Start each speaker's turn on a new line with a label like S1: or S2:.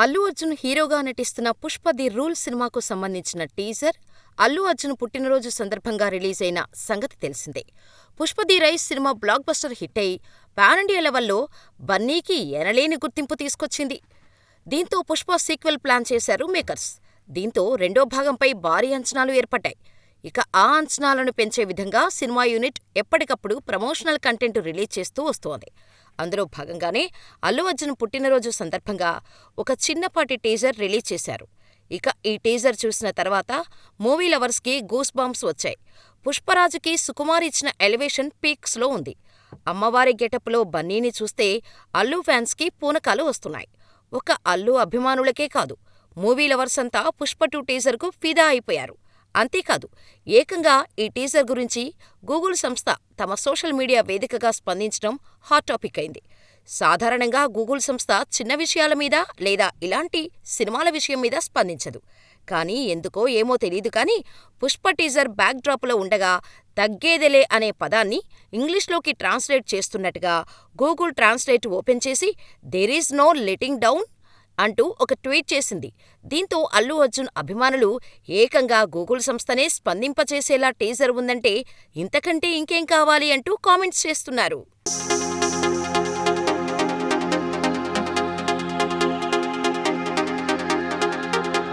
S1: అల్లు అర్జున్ హీరోగా నటిస్తున్న 'Pushpa the rule' సినిమాకు సంబంధించిన టీజర్ అల్లు అర్జున్ పుట్టినరోజు సందర్భంగా రిలీజైన సంగతి తెలిసిందే. 'Pushpa the rise' cinema blockbuster హిట్టై పాన్ ఇండియా లెవెల్లో బన్నీకి ఎనలేని గుర్తింపు తీసుకొచ్చింది. దీంతో 'పుష్ప' సీక్వెల్ ప్లాన్ చేశారు మేకర్స్. దీంతో రెండో భాగంపై భారీ అంచనాలు ఏర్పడ్డాయి. ఇక ఆ అంచనాలను పెంచే విధంగా సినిమా యూనిట్ ఎప్పటికప్పుడు ప్రమోషనల్ కంటెంట్ రిలీజ్ చేస్తూ వస్తోంది. అందులో భాగంగానే అల్లు అర్జున్ పుట్టినరోజు సందర్భంగా ఒక చిన్నపాటి టీజర్ రిలీజ్ చేశారు. ఇక ఈ టీజర్ చూసిన తర్వాత మూవీ లవర్స్కి గూస్ బంప్స్ వచ్చాయి. పుష్పరాజుకి సుకుమార్ ఇచ్చిన ఎలివేషన్ పీక్స్లో ఉంది. అమ్మవారి గెటప్లో బన్నీని చూస్తే అల్లు ఫ్యాన్స్కి పూనకాలు వస్తున్నాయి. ఒక అల్లు అభిమానులకే కాదు, మూవీ లవర్స్ అంతా పుష్ప 2 టీజర్కు ఫిదా అయిపోయారు. అంతేకాదు, ఏకంగా ఈ టీజర్ గురించి గూగుల్ సంస్థ తమ సోషల్ మీడియా వేదికగా స్పందించడం హాట్ టాపిక్ అయింది. సాధారణంగా గూగుల్ సంస్థ చిన్న విషయాల మీద లేదా ఇలాంటి సినిమాల విషయం మీద స్పందించదు. కానీ ఎందుకో ఏమో తెలీదు కానీ పుష్ప టీజర్ బ్యాక్ డ్రాప్లో ఉండగా తగ్గేదెలే అనే పదాన్ని ఇంగ్లీష్లోకి ట్రాన్స్లేట్ చేస్తున్నట్టుగా గూగుల్ ట్రాన్స్లేట్ ఓపెన్ చేసి there is no letting down అంటూ ఒక ట్వీట్ చేసింది. దీంతో అల్లు అర్జున్ అభిమానులు ఏకంగా గూగుల్ సంస్థనే స్పందింపచేసేలా టీజర్ ఉందంటే ఇంతకంటే ఇంకేం కావాలి అంటూ కామెంట్స్ చేస్తున్నారు.